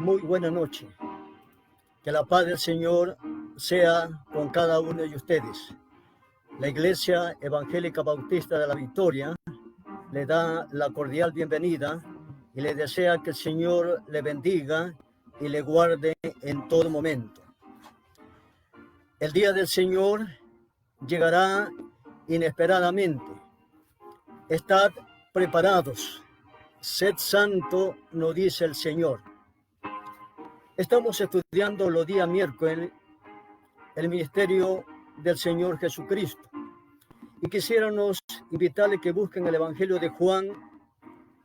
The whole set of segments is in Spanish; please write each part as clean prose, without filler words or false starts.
Muy buena noche. Que la paz del Señor sea con cada uno de ustedes. La Iglesia Evangélica Bautista de la Victoria le da la cordial bienvenida y le desea que el Señor le bendiga y le guarde en todo momento. El día del Señor llegará inesperadamente. Estad preparados. Sed santo, nos dice el Señor. Estamos estudiando los días miércoles el ministerio del Señor Jesucristo. Y quisiéramos invitarles que busquen el Evangelio de Juan,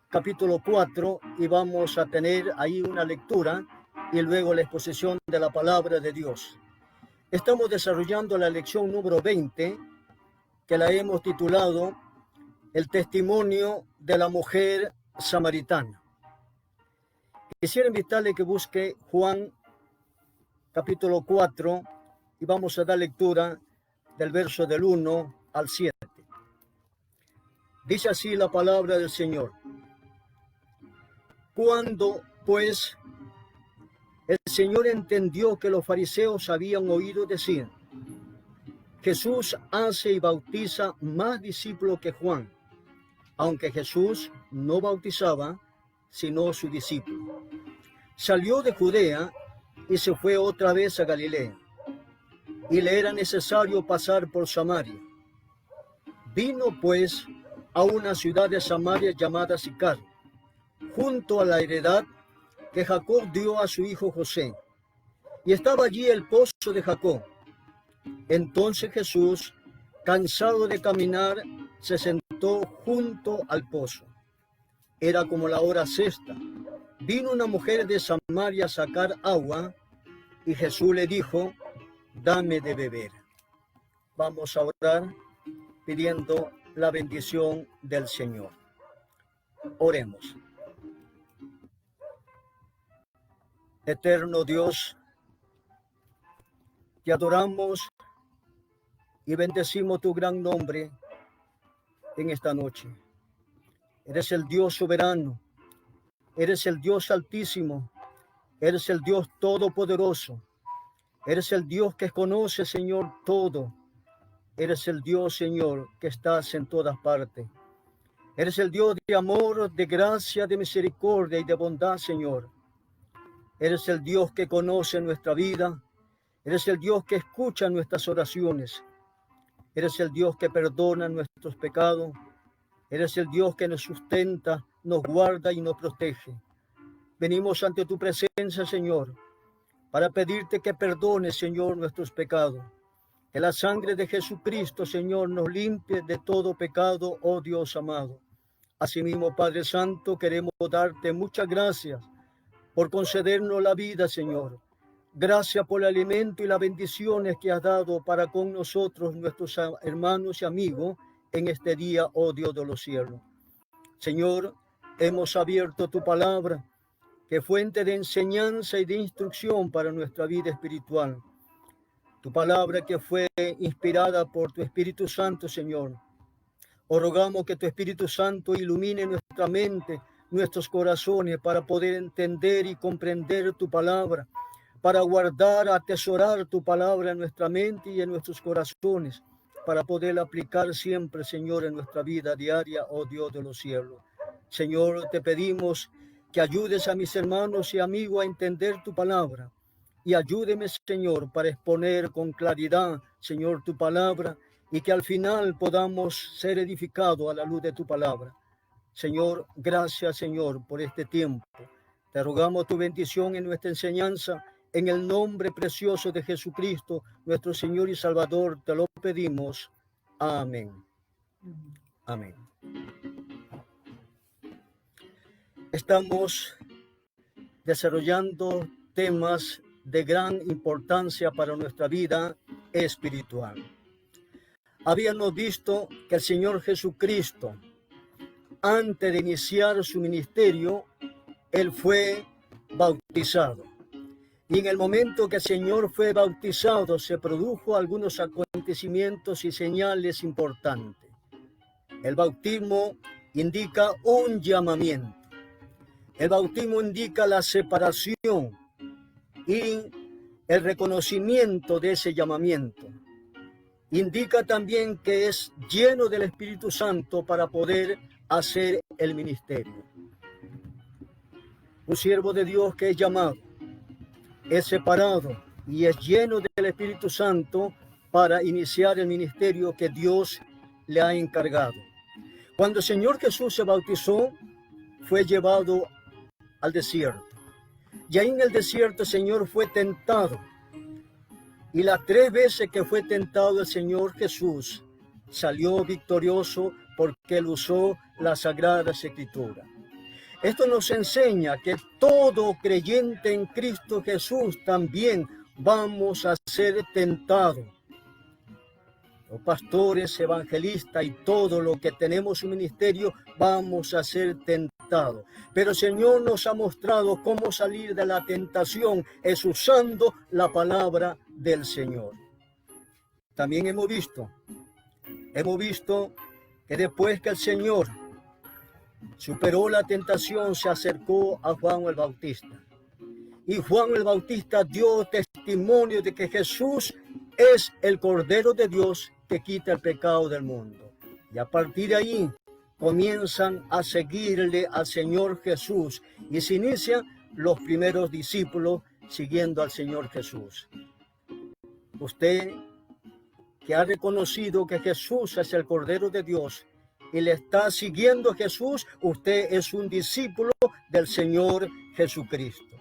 capítulo 4, y vamos a tener ahí una lectura y luego la exposición de la palabra de Dios. Estamos desarrollando la lección número 20, que la hemos titulado El testimonio de la mujer samaritana. Quisiera invitarle que busque Juan capítulo 4 y vamos a dar lectura del verso del 1 al 7. Dice así la palabra del Señor. Cuando, pues, el Señor entendió que los fariseos habían oído decir, Jesús hace y bautiza más discípulos que Juan, aunque Jesús no bautizaba, sino su discípulo. Salió de Judea y se fue otra vez a Galilea, y le era necesario pasar por Samaria. Vino pues a una ciudad de Samaria llamada Sicar, junto a la heredad que Jacob dio a su hijo José, y estaba allí el pozo de Jacob. Entonces Jesús, cansado de caminar, se sentó junto al pozo. Era como la hora sexta. Vino una mujer de Samaria a sacar agua, y Jesús le dijo, dame de beber. Vamos a orar pidiendo la bendición del Señor. Oremos. Eterno Dios, te adoramos y bendecimos tu gran nombre en esta noche. Eres el Dios soberano, eres el Dios altísimo, eres el Dios todopoderoso, eres el Dios que conoce, Señor, todo. Eres el Dios, Señor, que estás en todas partes. Eres el Dios de amor, de gracia, de misericordia y de bondad, Señor. Eres el Dios que conoce nuestra vida. Eres el Dios que escucha nuestras oraciones. Eres el Dios que perdona nuestros pecados. Eres el Dios que nos sustenta, nos guarda y nos protege. Venimos ante tu presencia, Señor, para pedirte que perdones, Señor, nuestros pecados. Que la sangre de Jesucristo, Señor, nos limpie de todo pecado, oh Dios amado. Asimismo, Padre Santo, queremos darte muchas gracias por concedernos la vida, Señor. Gracias por el alimento y las bendiciones que has dado para con nosotros, nuestros hermanos y amigos, en este día, oh Dios de los cielos. Señor, hemos abierto tu palabra, que es fuente de enseñanza y de instrucción para nuestra vida espiritual. Tu palabra que fue inspirada por tu Espíritu Santo, Señor. Os rogamos que tu Espíritu Santo ilumine nuestra mente, nuestros corazones, para poder entender y comprender tu palabra, para guardar, atesorar tu palabra en nuestra mente y en nuestros corazones, para poder aplicar siempre, Señor, en nuestra vida diaria, oh Dios de los cielos. Señor, te pedimos que ayudes a mis hermanos y amigos a entender tu palabra. Y ayúdeme, Señor, para exponer con claridad, Señor, tu palabra, y que al final podamos ser edificados a la luz de tu palabra. Señor, gracias, Señor, por este tiempo. Te rogamos tu bendición en nuestra enseñanza, en el nombre precioso de Jesucristo, nuestro Señor y Salvador, te lo pedimos. Amén. Amén. Estamos desarrollando temas de gran importancia para nuestra vida espiritual. Habíamos visto que el Señor Jesucristo, antes de iniciar su ministerio, Él fue bautizado. Y en el momento que el Señor fue bautizado, se produjo algunos acontecimientos y señales importantes. El bautismo indica un llamamiento. El bautismo indica la separación y el reconocimiento de ese llamamiento. Indica también que es lleno del Espíritu Santo para poder hacer el ministerio. Un siervo de Dios que es llamado, es separado y es lleno del Espíritu Santo para iniciar el ministerio que Dios le ha encargado. Cuando el Señor Jesús se bautizó, fue llevado al desierto. Y ahí en el desierto el Señor fue tentado. Y las 3 veces que fue tentado el Señor Jesús, salió victorioso porque él usó las Sagradas Escrituras. Esto nos enseña que todo creyente en Cristo Jesús también vamos a ser tentados. Los pastores, evangelistas y todo lo que tenemos un ministerio, vamos a ser tentados. Pero el Señor nos ha mostrado cómo salir de la tentación, es usando la palabra del Señor. También hemos visto que después que el Señor superó la tentación, se acercó a Juan el Bautista. Y Juan el Bautista dio testimonio de que Jesús es el Cordero de Dios que quita el pecado del mundo. Y a partir de ahí comienzan a seguirle al Señor Jesús y se inician los primeros discípulos siguiendo al Señor Jesús. Usted que ha reconocido que Jesús es el Cordero de Dios y le está siguiendo a Jesús, usted es un discípulo del Señor Jesucristo.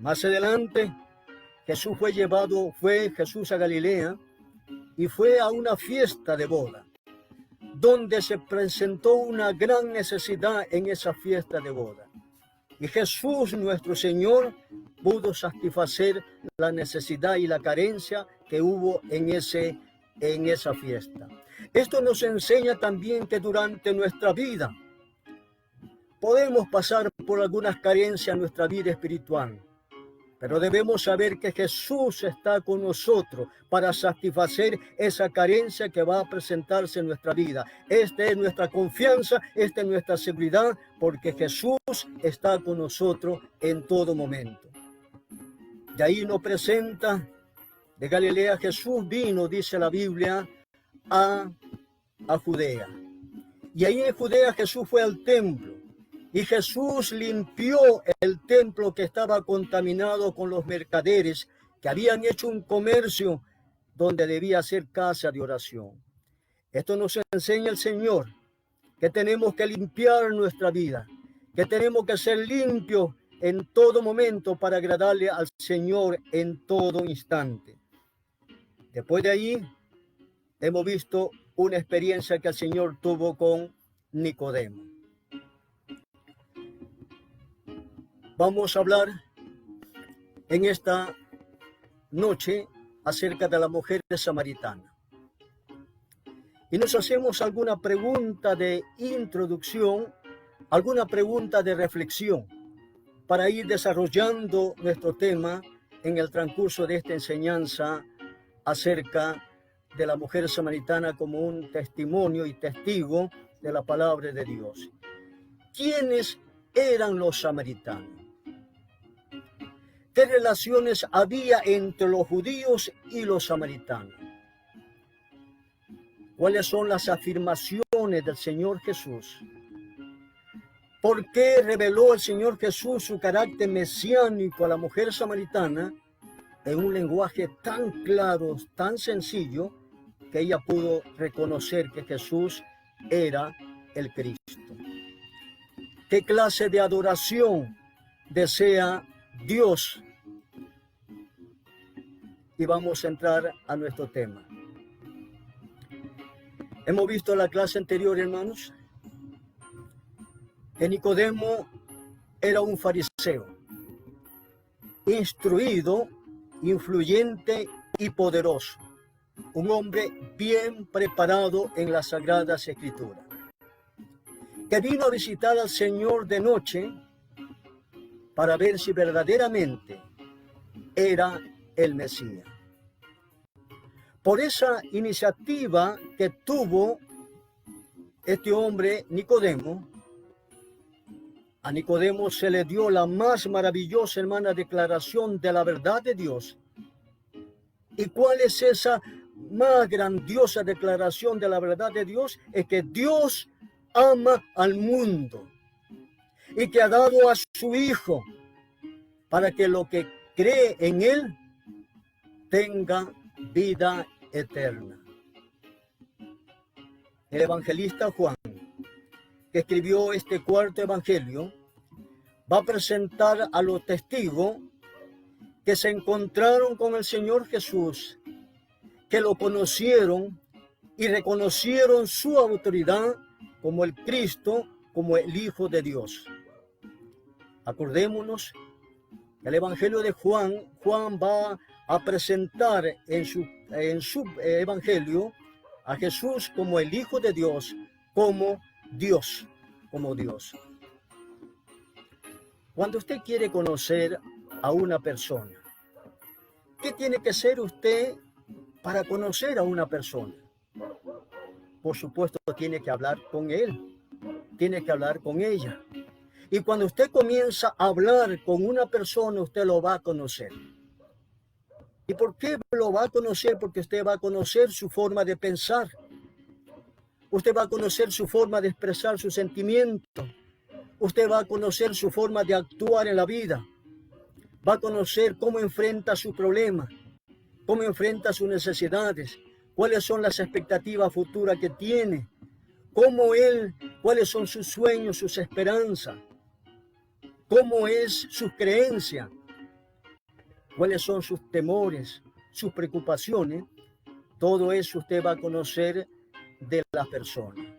Más adelante, Jesús fue Jesús a Galilea y fue a una fiesta de boda, donde se presentó una gran necesidad en esa fiesta de boda. Y Jesús, nuestro Señor, pudo satisfacer la necesidad y la carencia que hubo en esa fiesta. Esto nos enseña también que durante nuestra vida podemos pasar por algunas carencias en nuestra vida espiritual, pero debemos saber que Jesús está con nosotros para satisfacer esa carencia que va a presentarse en nuestra vida. Esta es nuestra confianza, esta es nuestra seguridad, porque Jesús está con nosotros en todo momento. De ahí nos presenta, de Galilea Jesús vino, dice la Biblia, a Judea. Y ahí en Judea Jesús fue al templo. Y Jesús limpió el templo que estaba contaminado con los mercaderes que habían hecho un comercio donde debía ser casa de oración. Esto nos enseña el Señor, que tenemos que limpiar nuestra vida, que tenemos que ser limpios en todo momento para agradarle al Señor en todo instante. Después de ahí, hemos visto una experiencia que el Señor tuvo con Nicodemo. Vamos a hablar en esta noche acerca de la mujer samaritana. Y nos hacemos alguna pregunta de introducción, alguna pregunta de reflexión para ir desarrollando nuestro tema en el transcurso de esta enseñanza acerca de la mujer samaritana como un testimonio y testigo de la palabra de Dios. ¿Quiénes eran los samaritanos? ¿Qué relaciones había entre los judíos y los samaritanos? ¿Cuáles son las afirmaciones del Señor Jesús? ¿Por qué reveló el Señor Jesús su carácter mesiánico a la mujer samaritana en un lenguaje tan claro, tan sencillo, que ella pudo reconocer que Jesús era el Cristo? ¿Qué clase de adoración desea Dios? Y vamos a entrar a nuestro tema. Hemos visto en la clase anterior, hermanos, que Nicodemo era un fariseo, instruido, influyente y poderoso, un hombre bien preparado en las Sagradas Escrituras, que vino a visitar al Señor de noche para ver si verdaderamente era el Mesías. Por esa iniciativa que tuvo este hombre Nicodemo, A Nicodemo se le dio la más maravillosa, hermana, declaración de la verdad de Dios. ¿Y cuál es esa más grandiosa declaración de la verdad de Dios? Es que Dios ama al mundo y que ha dado a su Hijo para que lo que cree en Él tenga vida eterna. El evangelista Juan, que escribió este cuarto evangelio, va a presentar a los testigos que se encontraron con el Señor Jesús, que lo conocieron y reconocieron su autoridad como el Cristo, como el Hijo de Dios. Acordémonos que el Evangelio de Juan va a presentar en su Evangelio a Jesús como el Hijo de Dios, como Dios. Cuando usted quiere conocer a una persona, ¿qué tiene que ser usted para conocer a una persona? Por supuesto, tiene que hablar con él, tiene que hablar con ella. Y cuando usted comienza a hablar con una persona, usted lo va a conocer. ¿Y por qué lo va a conocer? Porque usted va a conocer su forma de pensar. Usted va a conocer su forma de expresar sus sentimientos. Usted va a conocer su forma de actuar en la vida. Va a conocer cómo enfrenta sus problemas, cómo enfrenta sus necesidades, cuáles son las expectativas futuras que tiene, cuáles son sus sueños, sus esperanzas, cómo es sus creencias, cuáles son sus temores, sus preocupaciones. Todo eso usted va a conocer de la persona.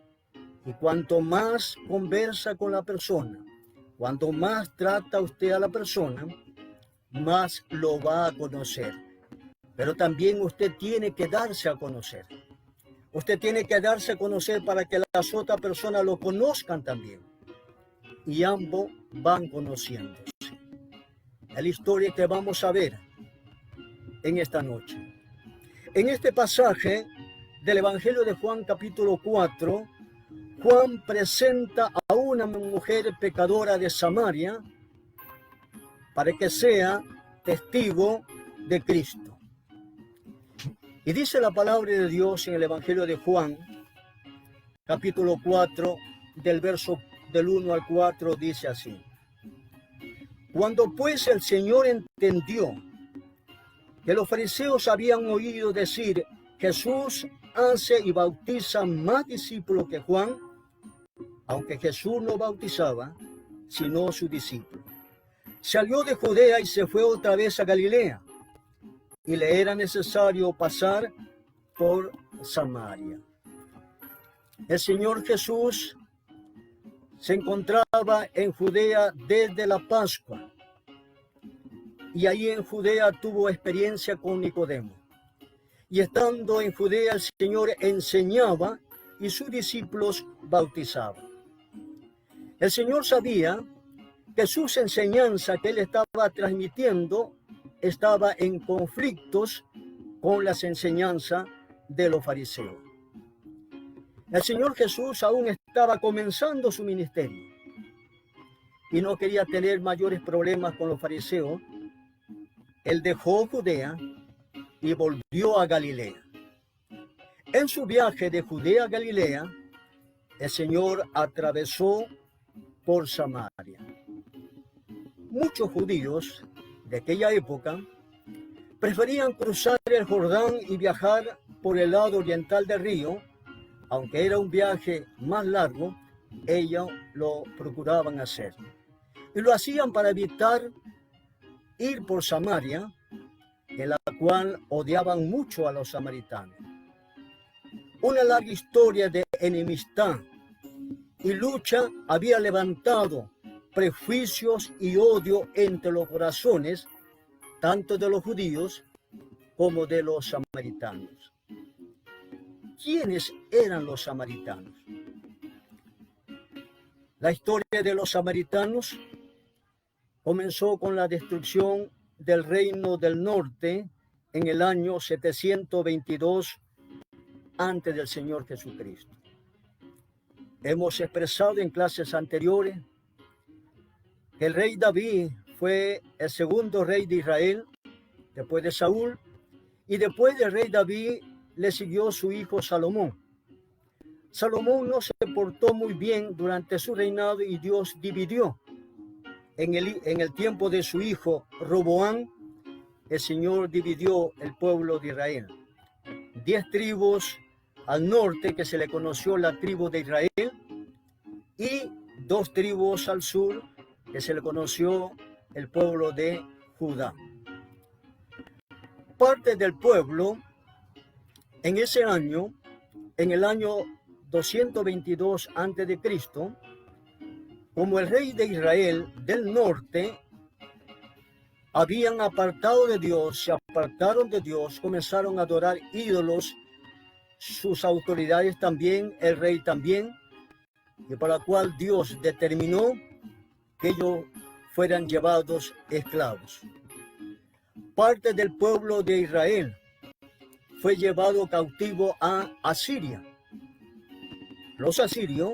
Y cuanto más conversa con la persona, cuanto más trata usted a la persona, más lo va a conocer. Pero también usted tiene que darse a conocer. Usted tiene que darse a conocer para que las otras personas lo conozcan también. Y ambos van conociéndose. Es la historia que vamos a ver en esta noche. En este pasaje del Evangelio de Juan capítulo 4, Juan presenta a una mujer pecadora de Samaria para que sea testigo de Cristo. Y dice la palabra de Dios en el Evangelio de Juan, capítulo 4, del verso del 1 al 4, dice así. Cuando pues el Señor entendió que los fariseos habían oído decir, Jesús hace y bautiza más discípulos que Juan, aunque Jesús no bautizaba, sino su discípulo. Salió de Judea y se fue otra vez a Galilea, y le era necesario pasar por Samaria. El Señor Jesús se encontraba en Judea desde la Pascua, y ahí en Judea tuvo experiencia con Nicodemo. Y estando en Judea, el Señor enseñaba y sus discípulos bautizaban. El Señor sabía que sus enseñanzas que él estaba transmitiendo estaba en conflictos con las enseñanzas de los fariseos. El Señor Jesús aún estaba comenzando su ministerio y no quería tener mayores problemas con los fariseos. Él dejó Judea y volvió a Galilea. En su viaje de Judea a Galilea, el Señor atravesó por Samaria. Muchos judíos de aquella época preferían cruzar el Jordán y viajar por el lado oriental del río. Aunque era un viaje más largo, ellos lo procuraban hacer. Y lo hacían para evitar ir por Samaria, en la cual odiaban mucho a los samaritanos. Una larga historia de enemistad y lucha había levantado prejuicios y odio entre los corazones, tanto de los judíos como de los samaritanos. ¿Quiénes eran los samaritanos? La historia de los samaritanos comenzó con la destrucción del reino del norte en el año 722 antes del Señor Jesucristo. Hemos expresado en clases anteriores El rey David fue el segundo rey de Israel, después de Saúl, y después del rey David le siguió su hijo Salomón. Salomón no se portó muy bien durante su reinado y Dios dividió. En el tiempo de su hijo Roboam, el Señor dividió el pueblo de Israel. 10 tribus al norte, que se le conoció la tribu de Israel, y 2 tribus al sur, que se le conoció el pueblo de Judá. Parte del pueblo en ese año, en el año 222 a.C., como el rey de Israel del norte habían apartado de Dios, se apartaron de Dios, comenzaron a adorar ídolos, sus autoridades también, el rey también, y para la cual Dios determinó que ellos fueran llevados esclavos. Parte del pueblo de Israel fue llevado cautivo a Asiria. Los asirios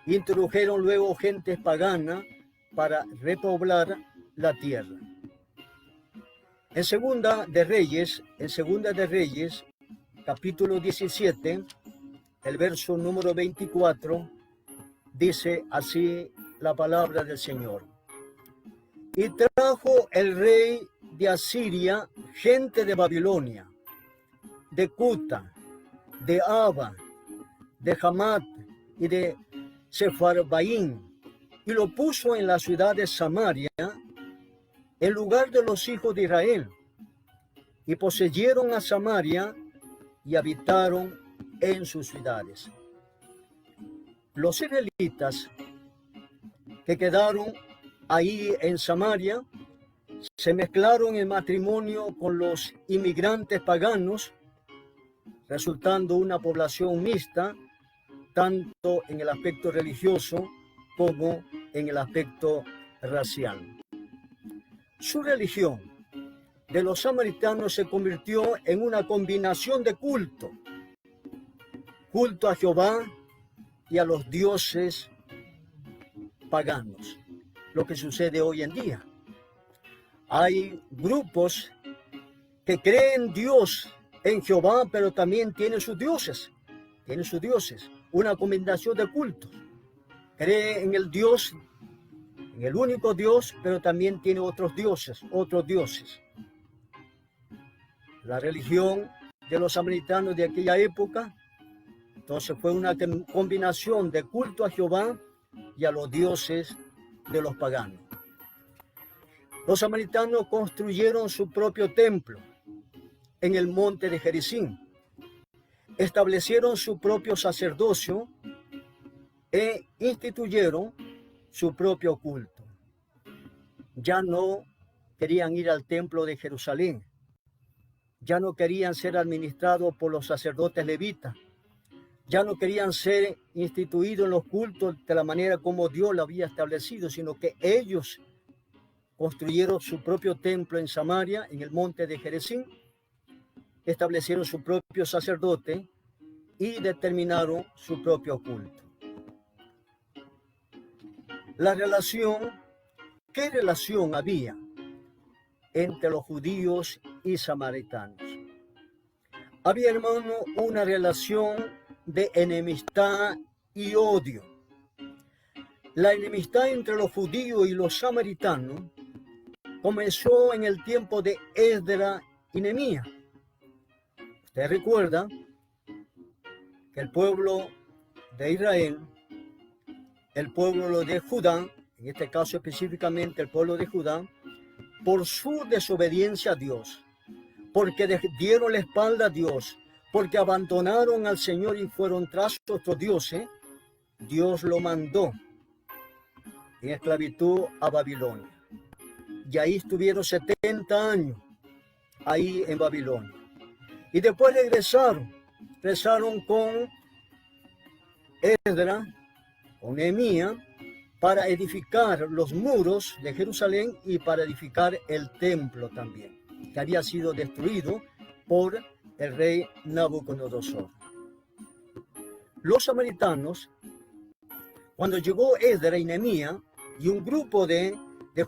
introdujeron luego gentes paganas para repoblar la tierra. En Segunda de Reyes, capítulo 17, el verso número 24, dice así la palabra del Señor. Y trajo el rey de Asiria gente de Babilonia, de Cuta, de Aba, de Hamat y de Sefarbaín, y lo puso en la ciudad de Samaria, en lugar de los hijos de Israel, y poseyeron a Samaria y habitaron en sus ciudades. Los israelitas que quedaron ahí en Samaria se mezclaron en matrimonio con los inmigrantes paganos, resultando una población mixta, tanto en el aspecto religioso como en el aspecto racial. Su religión de los samaritanos se convirtió en una combinación de culto a Jehová y a los dioses paganos, lo que sucede hoy en día. Hay grupos que creen Dios en Jehová, pero también tienen sus dioses, una combinación de cultos. Cree en el Dios, en el único Dios, pero también tiene otros dioses. La religión de los samaritanos de aquella época, entonces, fue una combinación de culto a Jehová y a los dioses de los paganos. Los samaritanos construyeron su propio templo en el monte de Gerizim. Establecieron su propio sacerdocio e instituyeron su propio culto. Ya no querían ir al templo de Jerusalén. Ya no querían ser administrados por los sacerdotes levitas. Ya no querían ser instituidos en los cultos de la manera como Dios lo había establecido, sino que ellos construyeron su propio templo en Samaria, en el monte de Gerizim, establecieron su propio sacerdote y determinaron su propio culto. ¿Qué relación había entre los judíos y samaritanos? Había, hermano, una relación de enemistad y odio. La enemistad entre los judíos y los samaritanos comenzó en el tiempo de Esdras y Nehemías. Usted recuerda que el pueblo de Israel, el pueblo de Judá, en este caso específicamente el pueblo de Judá, por su desobediencia a Dios, porque dieron la espalda a Dios, porque abandonaron al Señor y fueron tras otros dioses, Dios lo mandó en esclavitud a Babilonia. Y ahí estuvieron 70 años, ahí en Babilonia. Y después regresaron con Esdras, con Nehemías, para edificar los muros de Jerusalén y para edificar el templo también, que había sido destruido por el rey Nabucodonosor. Los samaritanos, cuando llegó Esdras y Nehemías, y un grupo de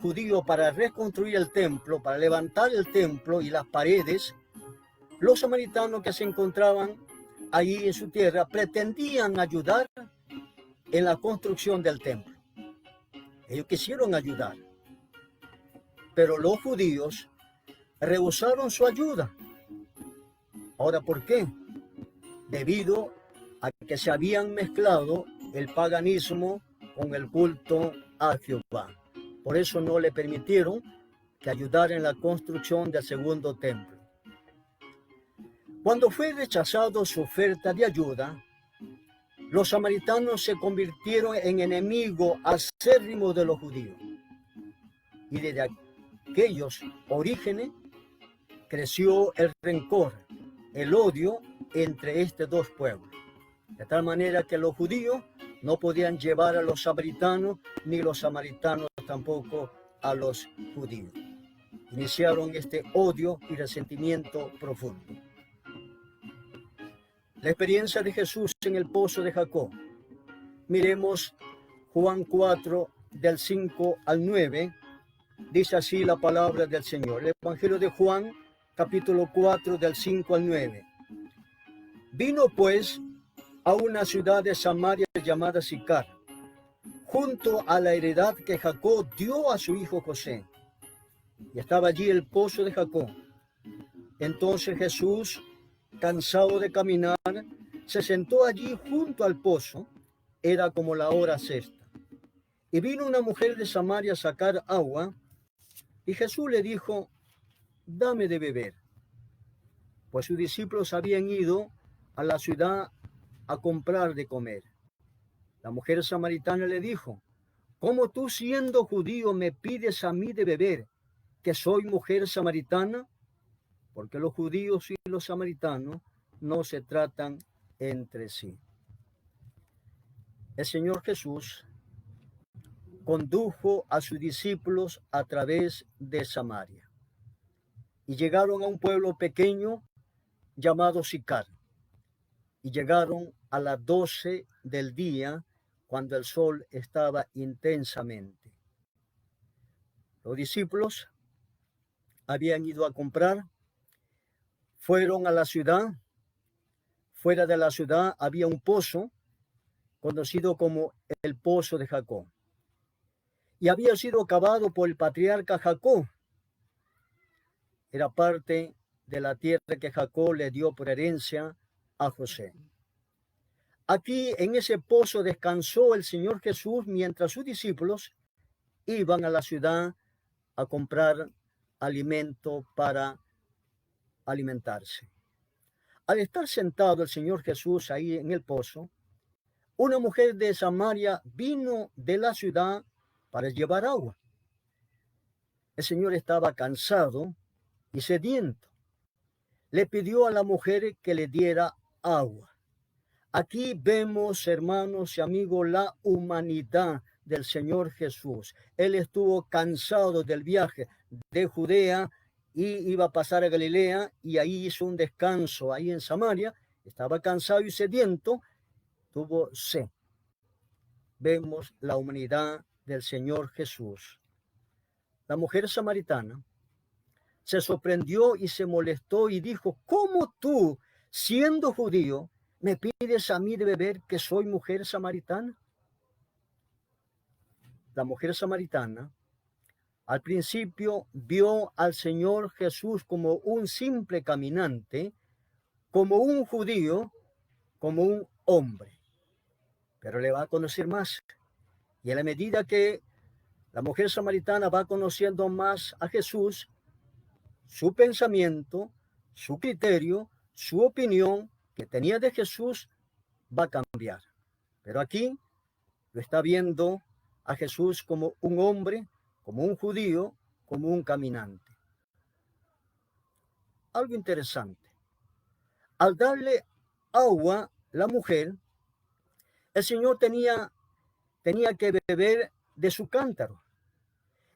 judíos para reconstruir el templo, para levantar el templo y las paredes, los samaritanos que se encontraban allí en su tierra pretendían ayudar en la construcción del templo. Ellos quisieron ayudar, pero los judíos rehusaron su ayuda. Ahora, ¿por qué? Debido a que se habían mezclado el paganismo con el culto a Jehová. Por eso no le permitieron que ayudara en la construcción del segundo templo. Cuando fue rechazado su oferta de ayuda, los samaritanos se convirtieron en enemigos acérrimos de los judíos. Y desde aquellos orígenes creció el rencor, el odio entre estos dos pueblos. De tal manera que los judíos no podían llevar a los samaritanos, ni los samaritanos tampoco a los judíos. Iniciaron este odio y resentimiento profundo. La experiencia de Jesús en el pozo de Jacob. Miremos Juan 4, del 5 al 9. Dice así la palabra del Señor. El Evangelio de Juan, capítulo 4, del 5 al 9. Vino pues a una ciudad de Samaria llamada Sicar, junto a la heredad que Jacob dio a su hijo José. Y estaba allí el pozo de Jacob. Entonces Jesús, cansado de caminar, se sentó allí junto al pozo. Era como la hora sexta. Y vino una mujer de Samaria a sacar agua, y Jesús le dijo: dame de beber. Pues sus discípulos habían ido a la ciudad a comprar de comer. La mujer samaritana le dijo: ¿cómo tú, siendo judío, me pides a mí de beber, que soy mujer samaritana? Porque los judíos y los samaritanos no se tratan entre sí. El Señor Jesús condujo a sus discípulos a través de Samaria y llegaron a un pueblo pequeño llamado Sicar, y llegaron a las 12 del día, cuando el sol estaba intensamente. Los discípulos habían ido a comprar, fueron a la ciudad. Fuera de la ciudad había un pozo conocido como el pozo de Jacob, y había sido cavado por el patriarca Jacob. Era parte de la tierra que Jacob le dio por herencia a José. Aquí en ese pozo descansó el Señor Jesús mientras sus discípulos iban a la ciudad a comprar alimento para alimentarse. Al estar sentado el Señor Jesús ahí en el pozo, una mujer de Samaria vino de la ciudad para llevar agua. El Señor estaba cansado y sediento. Le pidió a la mujer que le diera agua. Aquí vemos, hermanos y amigos, la humanidad del Señor Jesús. Él estuvo cansado del viaje de Judea y iba a pasar a Galilea, y ahí hizo un descanso ahí en Samaria. Estaba cansado y sediento, tuvo sed. Vemos la humanidad del Señor Jesús. La mujer samaritana se sorprendió y se molestó y dijo: ¿cómo tú, siendo judío, me pides a mí de beber, que soy mujer samaritana? La mujer samaritana al principio vio al Señor Jesús como un simple caminante, como un judío, como un hombre. Pero le va a conocer más. Y a la medida que la mujer samaritana va conociendo más a Jesús, su pensamiento, su criterio, su opinión que tenía de Jesús va a cambiar. Pero aquí lo está viendo a Jesús como un hombre, como un judío, como un caminante. Algo interesante. Al darle agua la mujer, el Señor tenía que beber de su cántaro.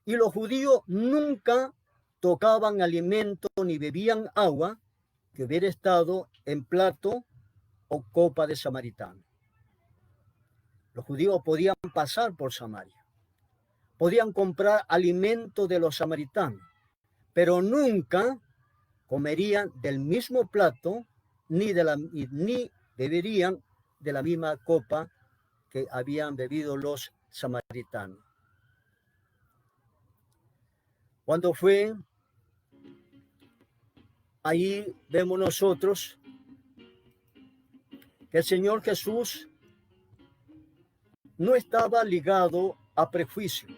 Y los judíos nunca tocaban alimento ni bebían agua que hubiera estado en plato o copa de samaritano. Los judíos podían pasar por Samaria. podían comprar alimento de los samaritanos, pero nunca comerían del mismo plato ni beberían de la misma copa que habían bebido los samaritanos. Cuando fue, ahí vemos nosotros que el Señor Jesús no estaba ligado a prejuicio.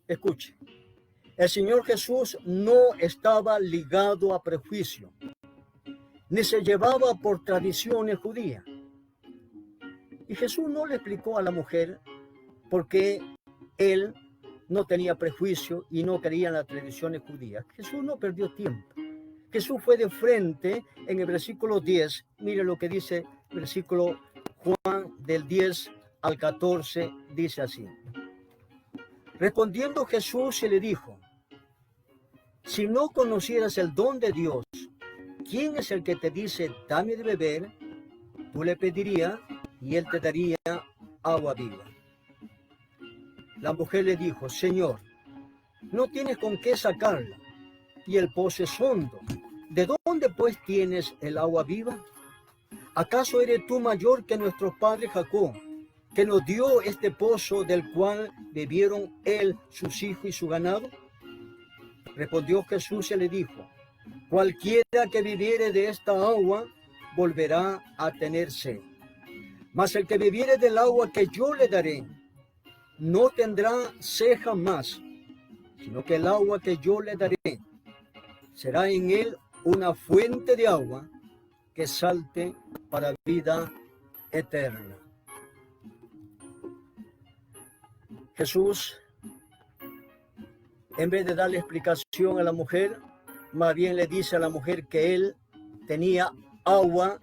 Escuche, el Señor Jesús no estaba ligado a prejuicio, ni se llevaba por tradiciones judías. Y Jesús no le explicó a la mujer por qué él no tenía prejuicio y no creía en las tradiciones judías. Jesús no perdió tiempo. Jesús fue de frente en el versículo 10. Mire lo que dice el versículo Juan del 10 al 14, dice así. Respondiendo Jesús se le dijo, si no conocieras el don de Dios, ¿quién es el que te dice, dame de beber? Tú le pedirías y él te daría agua viva. La mujer le dijo, Señor, no tienes con qué sacarla y el pozo es hondo. ¿De dónde pues tienes el agua viva? ¿Acaso eres tú mayor que nuestro padre Jacob, que nos dio este pozo del cual bebieron él, sus hijos y su ganado? Respondió Jesús y le dijo, cualquiera que bebiere de esta agua volverá a tener sed. Mas el que bebiere del agua que yo le daré, no tendrá sed jamás, sino que el agua que yo le daré será en él una fuente de agua que salte para vida eterna. Jesús, en vez de darle explicación a la mujer, más bien le dice a la mujer que él tenía agua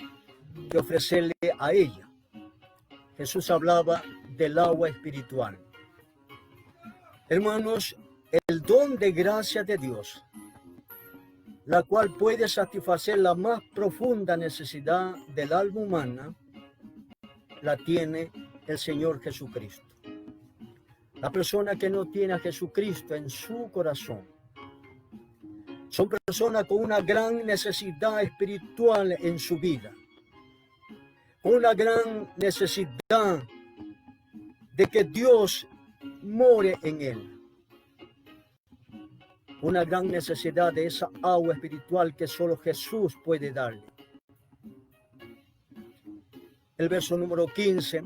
que ofrecerle a ella. Jesús hablaba del agua espiritual. Hermanos, el don de gracia de Dios, la cual puede satisfacer la más profunda necesidad del alma humana, la tiene el Señor Jesucristo. La persona que no tiene a Jesucristo en su corazón son personas con una gran necesidad espiritual en su vida, una gran necesidad de que Dios more en él, una gran necesidad de esa agua espiritual que solo Jesús puede darle. El verso número 15,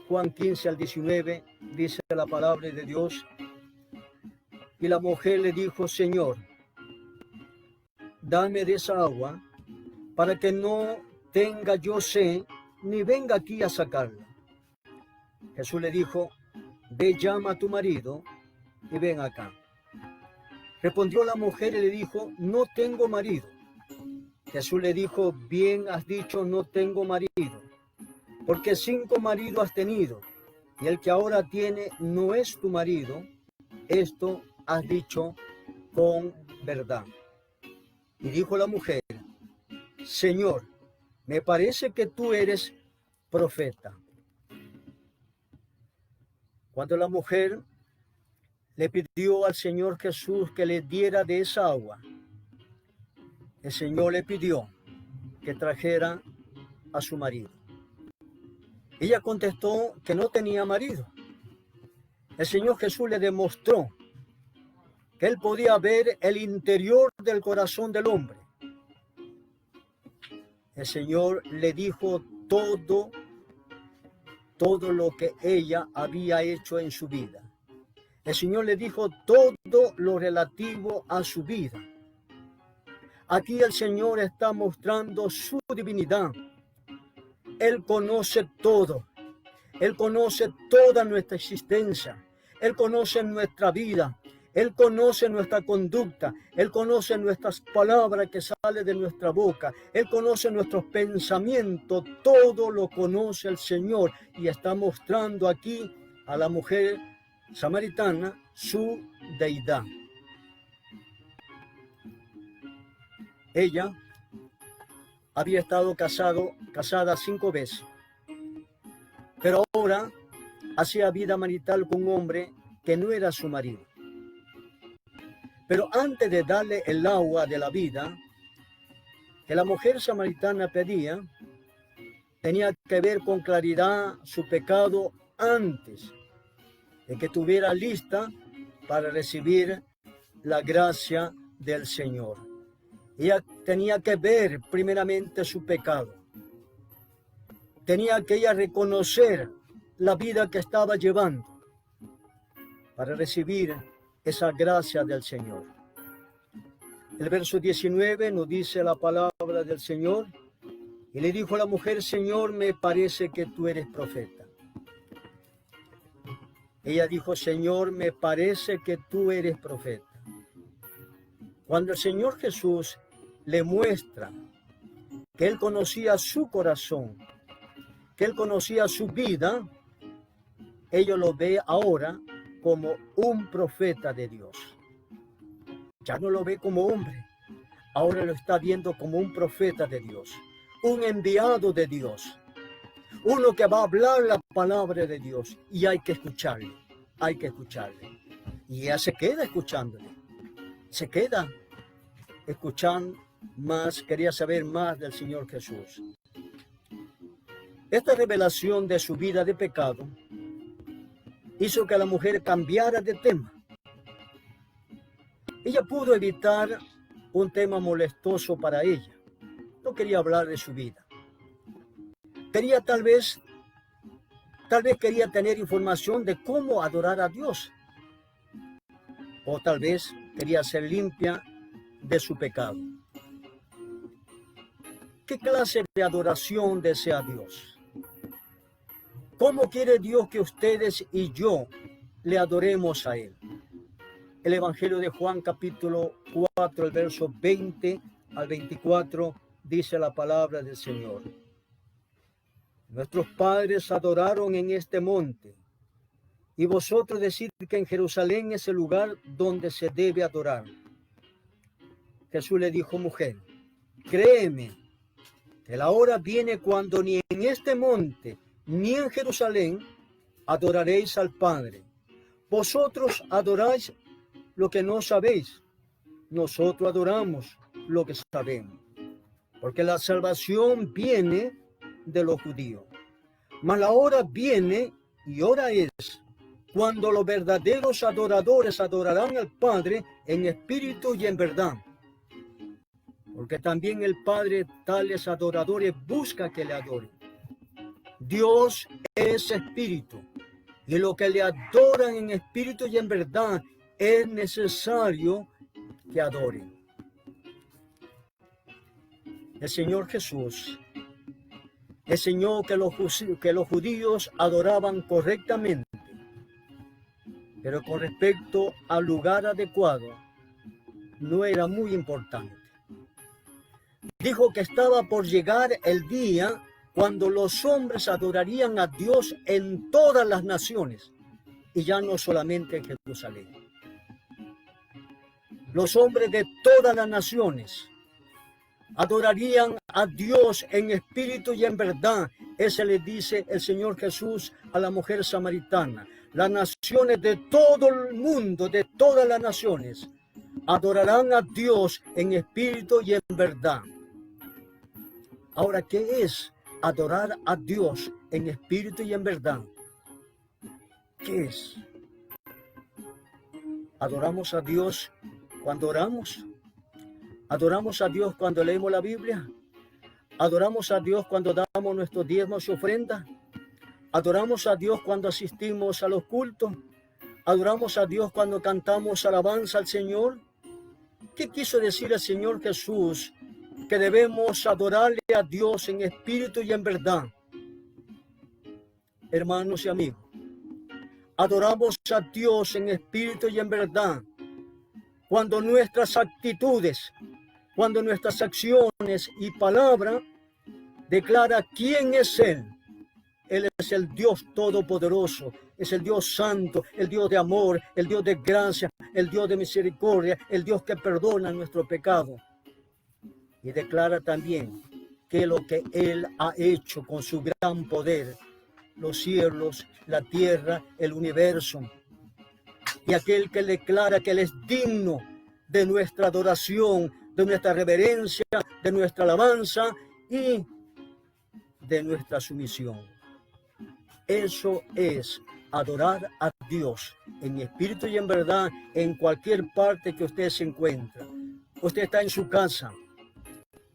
Juan 15 al 19, dice la palabra de Dios, y la mujer le dijo, Señor, dame de esa agua para que no tenga yo sed, ni venga aquí a sacarla. Jesús le dijo, ve, llama a tu marido y ven acá. Respondió la mujer y le dijo, no tengo marido. Jesús le dijo, bien has dicho, no tengo marido, porque 5 maridos has tenido, y el que ahora tiene no es tu marido. Esto has dicho con verdad. Y dijo la mujer, Señor, me parece que tú eres profeta. Cuando la mujer le pidió al Señor Jesús que le diera de esa agua, el Señor le pidió que trajera a su marido. Ella contestó que no tenía marido. El Señor Jesús le demostró que él podía ver el interior del corazón del hombre. El Señor le dijo todo lo que ella había hecho en su vida. El Señor le dijo todo lo relativo a su vida. Aquí el Señor está mostrando su divinidad. Él conoce todo. Él conoce toda nuestra existencia. Él conoce nuestra vida. Él conoce nuestra conducta. Él conoce nuestras palabras que salen de nuestra boca. Él conoce nuestros pensamientos. Todo lo conoce el Señor. Y está mostrando aquí a la mujer samaritana su deidad. Ella había estado casada 5 veces, pero ahora hacía vida marital con un hombre que no era su marido. Pero antes de darle el agua de la vida que la mujer samaritana pedía, tenía que ver con claridad su pecado antes de que estuviera lista para recibir la gracia del Señor. Ella tenía que ver primeramente su pecado. Tenía que ella reconocer la vida que estaba llevando para recibir esa gracia del Señor. El verso 19 nos dice la palabra del Señor. Y le dijo a la mujer: Señor, me parece que tú eres profeta. Ella dijo: Señor, me parece que tú eres profeta. Cuando el Señor Jesús le muestra que Él conocía su corazón, que Él conocía su vida, ella lo ve ahora como un profeta de Dios. Ya no lo ve como hombre, ahora lo está viendo como un profeta de Dios, un enviado de Dios, uno que va a hablar la palabra de Dios, y hay que escucharle, hay que escucharle. Y ella se queda escuchándole, se queda escuchando más, quería saber más del Señor Jesús. Esta revelación de su vida de pecado hizo que la mujer cambiara de tema. Ella pudo evitar un tema molestoso para ella. No quería hablar de su vida. Quería tal vez quería tener información de cómo adorar a Dios. O tal vez quería ser limpia de su pecado. ¿Qué clase de adoración desea Dios? ¿Cómo quiere Dios que ustedes y yo le adoremos a Él? El Evangelio de Juan, capítulo 4, el verso 20 al 24, dice la palabra del Señor. Nuestros padres adoraron en este monte, y vosotros decís que en Jerusalén es el lugar donde se debe adorar. Jesús le dijo: mujer, créeme, que la hora viene cuando ni en este monte ni en Jerusalén adoraréis al Padre. Vosotros adoráis lo que no sabéis, nosotros adoramos lo que sabemos, porque la salvación viene de los judíos. Mas la hora viene, y hora es, cuando los verdaderos adoradores adorarán al Padre en espíritu y en verdad. Porque también el Padre tales adoradores busca que le adoren. Dios es espíritu, y lo que le adoran en espíritu y en verdad es necesario que adoren. El Señor Jesús enseñó que los judíos adoraban correctamente, pero con respecto al lugar adecuado no era muy importante. Dijo que estaba por llegar el día cuando los hombres adorarían a Dios en todas las naciones, y ya no solamente en Jerusalén. Los hombres de todas las naciones adorarían a Dios en espíritu y en verdad. Ese le dice el Señor Jesús a la mujer samaritana. Las naciones de todo el mundo, de todas las naciones, adorarán a Dios en espíritu y en verdad. Ahora, ¿qué es adorar a Dios en espíritu y en verdad? ¿Qué es? ¿Adoramos a Dios cuando oramos? ¿Adoramos a Dios cuando leemos la Biblia? ¿Adoramos a Dios cuando damos nuestros diezmos y ofrendas? ¿Adoramos a Dios cuando asistimos a los cultos? ¿Adoramos a Dios cuando cantamos alabanza al Señor? ¿Qué quiso decir el Señor Jesús? Que debemos adorarle a Dios en espíritu y en verdad. Hermanos y amigos, adoramos a Dios en espíritu y en verdad cuando nuestras actitudes, cuando nuestras acciones y palabra declara quién es Él. Él es el Dios todopoderoso, es el Dios santo, el Dios de amor, el Dios de gracia, el Dios de misericordia, el Dios que perdona nuestro pecado. Y declara también que lo que Él ha hecho con su gran poder, los cielos, la tierra, el universo, y aquel que declara que Él es digno de nuestra adoración, de nuestra reverencia, de nuestra alabanza y de nuestra sumisión. Eso es adorar a Dios en espíritu y en verdad en cualquier parte que usted se encuentre. Usted está en su casa,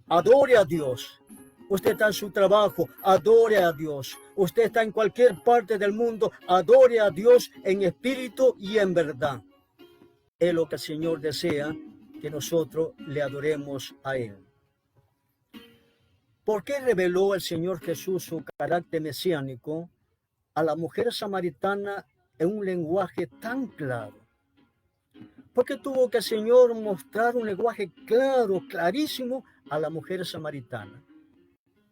adore a Dios. Usted está en su trabajo, adore a Dios. Usted está en cualquier parte del mundo, adore a Dios en espíritu y en verdad. Es lo que el Señor desea, que nosotros le adoremos a Él. ¿Por qué reveló el Señor Jesús su carácter mesiánico a la mujer samaritana en un lenguaje tan claro? ¿Por qué tuvo que el Señor mostrar un lenguaje claro, clarísimo a la mujer samaritana?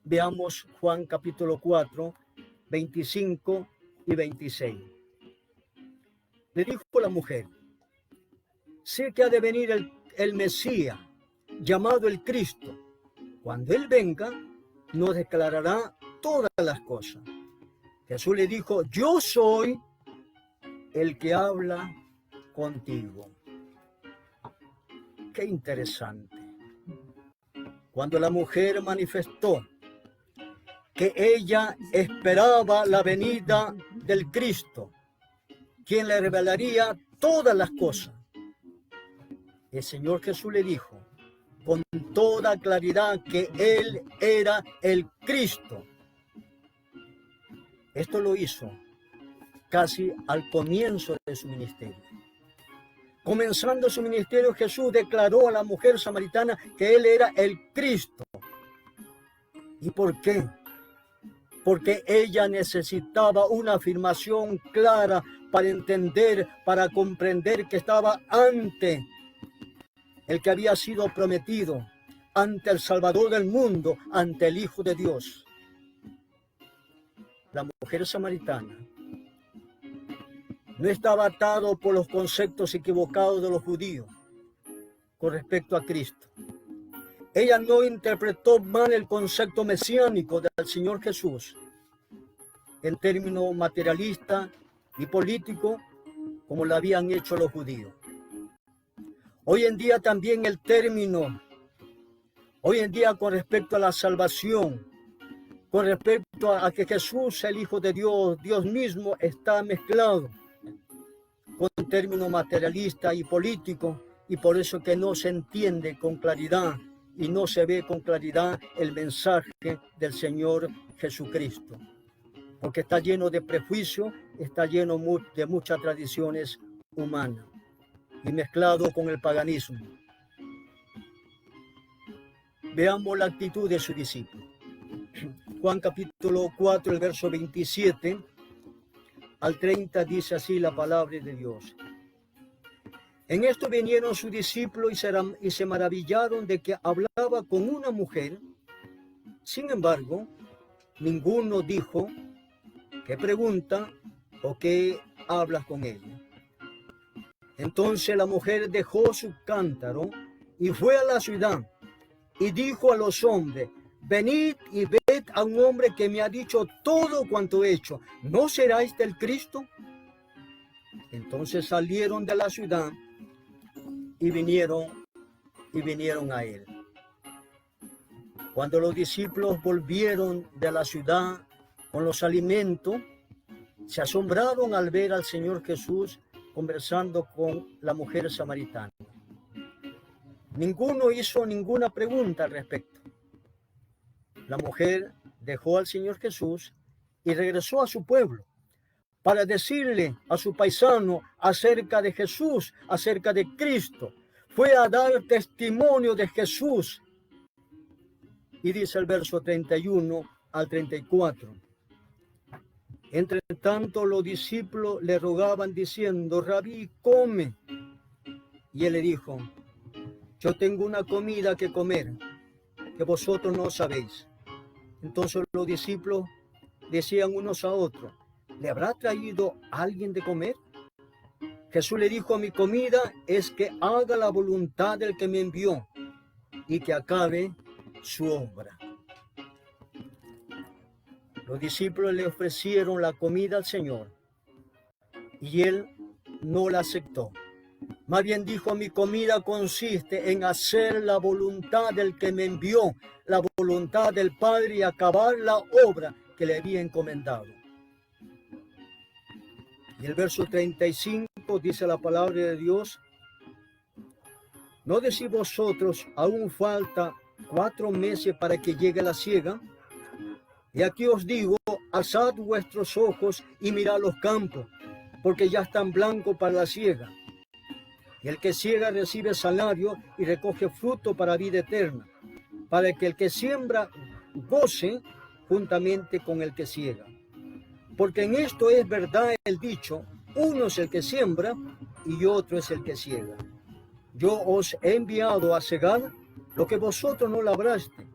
Veamos Juan capítulo 4, 25 y 26. Le dijo la mujer: sé que ha de venir el Mesías, llamado el Cristo. Cuando Él venga, nos declarará todas las cosas. Jesús le dijo: yo soy el que habla contigo. Qué interesante. Cuando la mujer manifestó que ella esperaba la venida del Cristo, quien le revelaría todas las cosas, el Señor Jesús le dijo con toda claridad que Él era el Cristo. Esto lo hizo casi al comienzo de su ministerio. Comenzando su ministerio, Jesús declaró a la mujer samaritana que Él era el Cristo. ¿Y por qué? Porque ella necesitaba una afirmación clara para entender, para comprender que estaba ante el que había sido prometido, ante el Salvador del mundo, ante el Hijo de Dios. La mujer samaritana no estaba atado por los conceptos equivocados de los judíos con respecto a Cristo. Ella no interpretó mal el concepto mesiánico del Señor Jesús en términos materialista y político, como lo habían hecho los judíos. Hoy en día también el término, hoy en día con respecto a la salvación, con respecto a que Jesús, el Hijo de Dios, Dios mismo, está mezclado con términos materialista y político, y por eso que no se entiende con claridad y no se ve con claridad el mensaje del Señor Jesucristo, porque está lleno de prejuicio, está lleno de muchas tradiciones humanas y mezclado con el paganismo. Veamos la actitud de su discípulo. Juan capítulo 4, el verso 27 al 30 dice así la palabra de Dios. En esto vinieron sus discípulos y se maravillaron de que hablaba con una mujer. Sin embargo, ninguno dijo: ¿qué pregunta o qué hablas con ella? Entonces la mujer dejó su cántaro y fue a la ciudad y dijo a los hombres: venid y ved a un hombre que me ha dicho todo cuanto he hecho. ¿No será este el Cristo? Entonces salieron de la ciudad y vinieron a él. Cuando los discípulos volvieron de la ciudad con los alimentos, se asombraron al ver al Señor Jesús conversando con la mujer samaritana. Ninguno hizo ninguna pregunta al respecto. La mujer dejó al Señor Jesús y regresó a su pueblo para decirle a su paisano acerca de Jesús, acerca de Cristo. Fue a dar testimonio de Jesús. Y dice el verso 31 al 34. Entre tanto los discípulos le rogaban diciendo: Rabí, come. Y él le dijo: yo tengo una comida que comer que vosotros no sabéis. Entonces los discípulos decían unos a otros: ¿le habrá traído alguien de comer? Jesús le dijo: mi comida es que haga la voluntad del que me envió y que acabe su obra. Los discípulos le ofrecieron la comida al Señor y él no la aceptó. Más bien dijo, mi comida consiste en hacer la voluntad del que me envió, la voluntad del Padre y acabar la obra que le había encomendado. Y el verso 35 dice la palabra de Dios, ¿no decís vosotros, aún falta 4 meses para que llegue la siega? Y aquí os digo, alzad vuestros ojos y mirad los campos, porque ya están blancos para la siega. Y el que siega recibe salario y recoge fruto para vida eterna, para que el que siembra goce juntamente con el que siega. Porque en esto es verdad el dicho, uno es el que siembra y otro es el que siega. Yo os he enviado a segar lo que vosotros no labraste.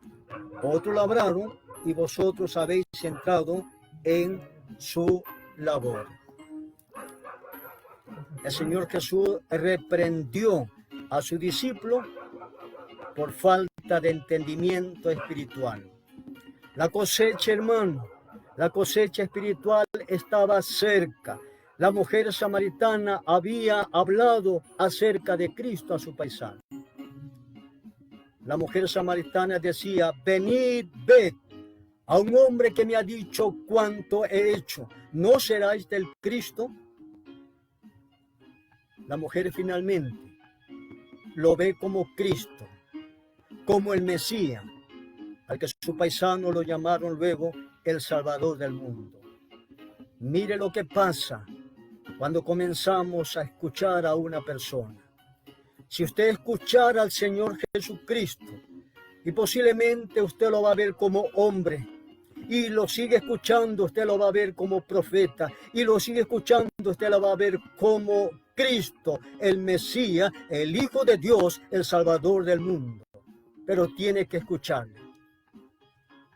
Otros labraron y vosotros habéis entrado en su labor. El Señor Jesús reprendió a su discípulo por falta de entendimiento espiritual. La cosecha, hermano, la cosecha espiritual estaba cerca. La mujer samaritana había hablado acerca de Cristo a su paisano. La mujer samaritana decía, venid, ved a un hombre que me ha dicho cuánto he hecho. ¿No será este el Cristo? La mujer finalmente lo ve como Cristo, como el Mesías, al que su paisano lo llamaron luego el Salvador del mundo. Mire lo que pasa cuando comenzamos a escuchar a una persona. Si usted escuchara al Señor Jesucristo, y posiblemente usted lo va a ver como hombre, y lo sigue escuchando, usted lo va a ver como profeta, y lo sigue escuchando, usted lo va a ver como Cristo, el Mesías, el Hijo de Dios, el Salvador del mundo. Pero tiene que escucharle.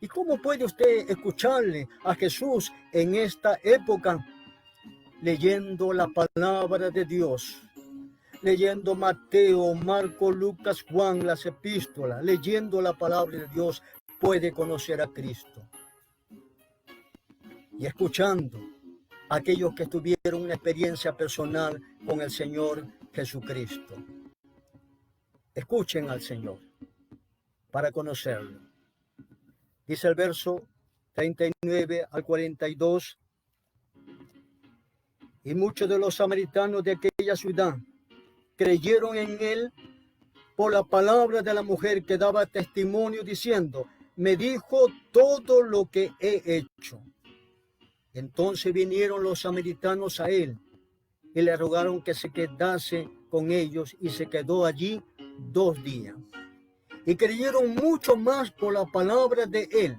¿Y cómo puede usted escucharle a Jesús en esta época? Leyendo la palabra de Dios, leyendo Mateo, Marcos, Lucas, Juan, las epístolas, leyendo la palabra de Dios, puede conocer a Cristo. Y escuchando a aquellos que tuvieron una experiencia personal con el Señor Jesucristo. Escuchen al Señor para conocerlo. Dice el verso 39 al 42. Y muchos de los samaritanos de aquella ciudad creyeron en él por la palabra de la mujer que daba testimonio diciendo, me dijo todo lo que he hecho. Entonces vinieron los samaritanos a él y le rogaron que se quedase con ellos y se quedó allí 2 días. Y creyeron mucho más por la palabra de él.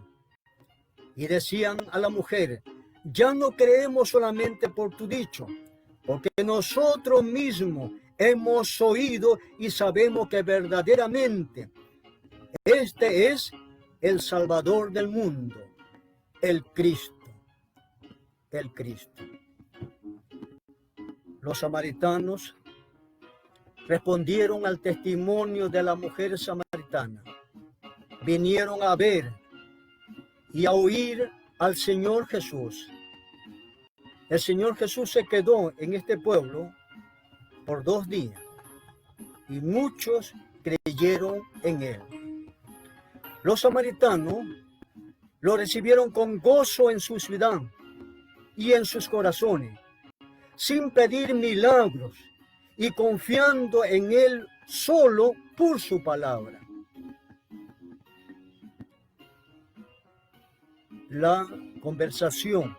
Y decían a la mujer, ya no creemos solamente por tu dicho, porque nosotros mismos hemos oído y sabemos que verdaderamente este es el Salvador del mundo, el Cristo. El Cristo. Los samaritanos respondieron al testimonio de la mujer samaritana. Vinieron a ver y a oír al Señor Jesús. El Señor Jesús se quedó en este pueblo por 2 días y muchos creyeron en él. Los samaritanos lo recibieron con gozo en su ciudad y en sus corazones, sin pedir milagros y confiando en él solo por su palabra. La conversación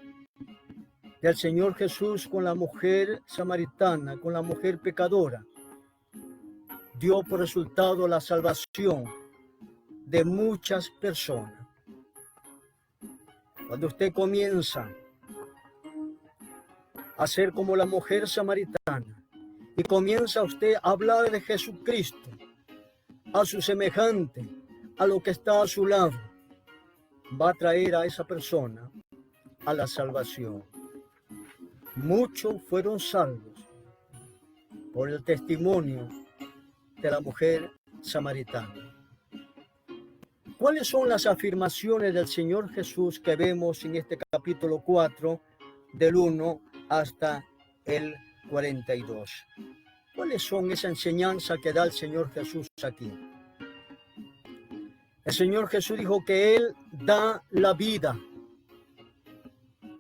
del Señor Jesús con la mujer samaritana, con la mujer pecadora, dio por resultado la salvación de muchas personas. Cuando usted comienza a ser como la mujer samaritana y comienza usted a hablar de Jesucristo a su semejante, a lo que está a su lado, va a traer a esa persona a la salvación. Muchos fueron salvos por el testimonio de la mujer samaritana. ¿Cuáles son las afirmaciones del Señor Jesús que vemos en este capítulo 4, del 1 hasta el 42. ¿Cuáles son esa enseñanza que da el Señor Jesús aquí? El Señor Jesús dijo que Él da la vida,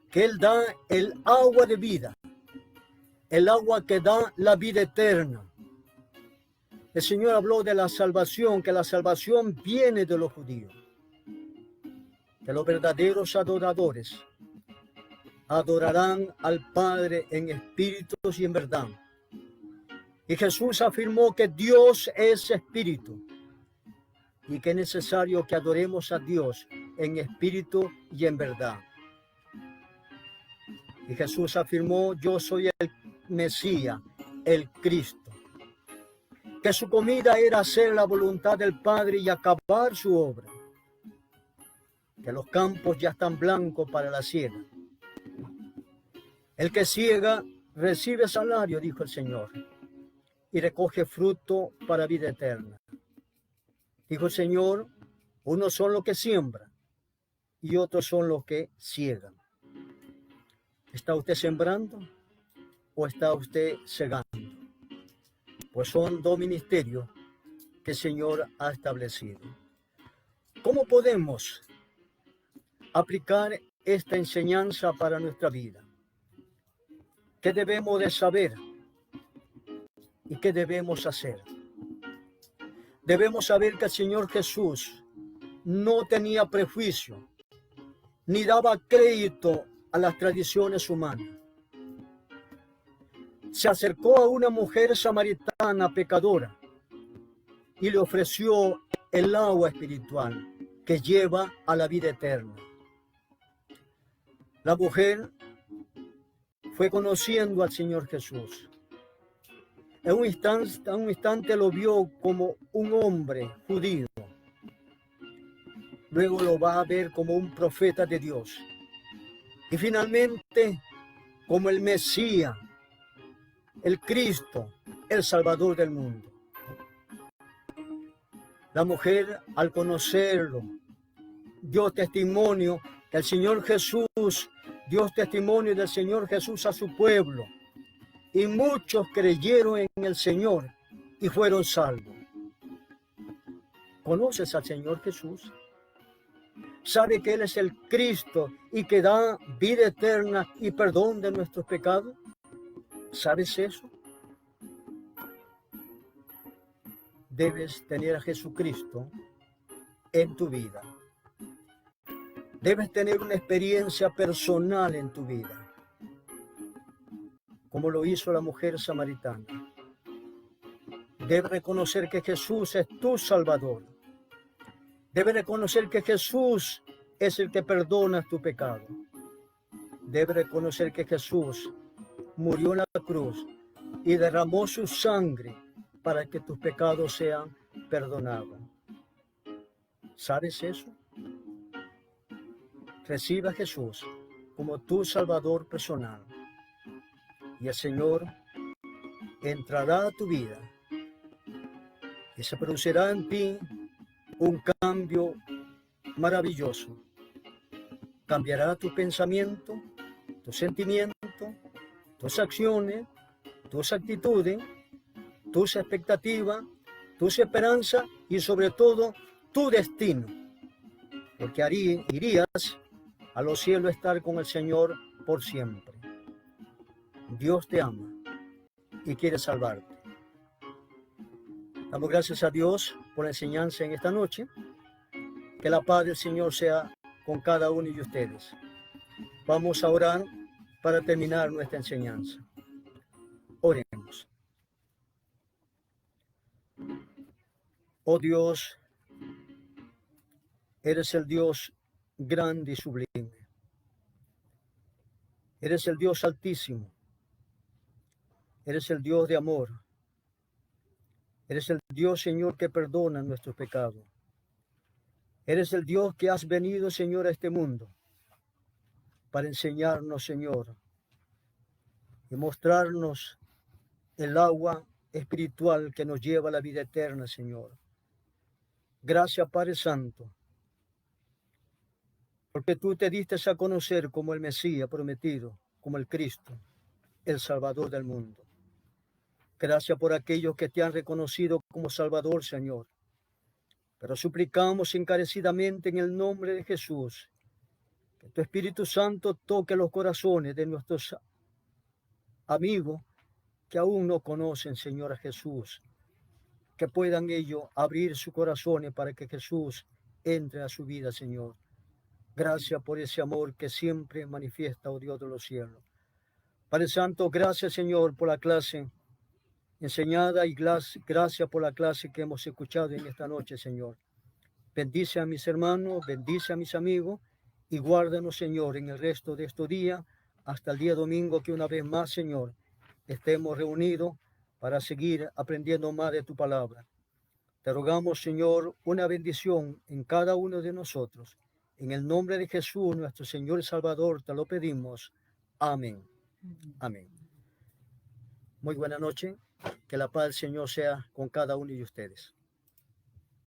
que Él da el agua de vida, el agua que da la vida eterna. El Señor habló de la salvación, que la salvación viene de los judíos, que los verdaderos adoradores adorarán al Padre en espíritus y en verdad. Y Jesús afirmó que Dios es espíritu y que es necesario que adoremos a Dios en espíritu y en verdad. Y Jesús afirmó: yo soy el Mesías, el Cristo. Que su comida era hacer la voluntad del Padre y acabar su obra. Que los campos ya están blancos para la siega. El que siega recibe salario, dijo el Señor, y recoge fruto para vida eterna. Dijo el Señor: unos son los que siembran y otros son los que ciegan. ¿Está usted sembrando o está usted cegando? Pues son dos ministerios que el Señor ha establecido. ¿Cómo podemos aplicar esta enseñanza para nuestra vida? ¿Qué debemos de saber y qué debemos hacer? Debemos saber que el Señor Jesús no tenía prejuicio ni daba crédito a las tradiciones humanas. Se acercó a una mujer samaritana pecadora y le ofreció el agua espiritual que lleva a la vida eterna. La mujer fue conociendo al Señor Jesús. En un instante lo vio como un hombre judío. Luego lo va a ver como un profeta de Dios. Y finalmente como el Mesías, el Cristo, el Salvador del mundo. La mujer, al conocerlo, dio testimonio del Señor Jesús, dio testimonio del Señor Jesús a su pueblo. Y muchos creyeron en el Señor y fueron salvos. ¿Conoces al Señor Jesús? ¿Sabe que Él es el Cristo y que da vida eterna y perdón de nuestros pecados? ¿Sabes eso? Debes tener a Jesucristo en tu vida. Debes tener una experiencia personal en tu vida, como lo hizo la mujer samaritana. Debes reconocer que Jesús es tu Salvador. Debes reconocer que Jesús es el que perdona tu pecado. Debes reconocer que Jesús murió en la cruz y derramó su sangre para que tus pecados sean perdonados. ¿Sabes eso? Recibe a Jesús como tu Salvador personal y el Señor entrará a tu vida y se producirá en ti un cambio maravilloso. Cambiará tu pensamiento, tu sentimiento, tus acciones, tus actitudes, tus expectativas, tus esperanzas y sobre todo tu destino. Porque irías a los cielos a estar con el Señor por siempre. Dios te ama y quiere salvarte. Damos gracias a Dios por la enseñanza en esta noche. Que la paz del Señor sea con cada uno de ustedes. Vamos a orar para terminar nuestra enseñanza. Oremos. Oh Dios, eres el Dios grande y sublime. Eres el Dios altísimo. Eres el Dios de amor. Eres el Dios, Señor, que perdona nuestros pecados. Eres el Dios que has venido, Señor, a este mundo para enseñarnos, Señor, y mostrarnos el agua espiritual que nos lleva a la vida eterna, Señor. Gracias, Padre Santo, porque tú te diste a conocer como el Mesías prometido, como el Cristo. el Salvador del mundo. Gracias por aquellos que te han reconocido como Salvador, Señor. Pero suplicamos encarecidamente en el nombre de Jesús que tu Espíritu Santo toque los corazones de nuestros amigos que aún no conocen, Señor, a Jesús, que puedan ellos abrir sus corazones para que Jesús entre a su vida, Señor. Gracias por ese amor que siempre manifiesta, oh Dios de los cielos. Padre Santo, gracias, Señor, por la clase enseñada y gracias por la clase que hemos escuchado en esta noche, Señor. Bendice a mis hermanos, bendice a mis amigos y guárdanos, Señor, en el resto de estos días hasta el día domingo, que una vez más, Señor, estemos reunidos para seguir aprendiendo más de tu palabra. Te rogamos, Señor, una bendición en cada uno de nosotros. En el nombre de Jesús, nuestro Señor y Salvador, te lo pedimos. Amén. Amén. Muy buena noche. Que la paz del Señor sea con cada uno de ustedes.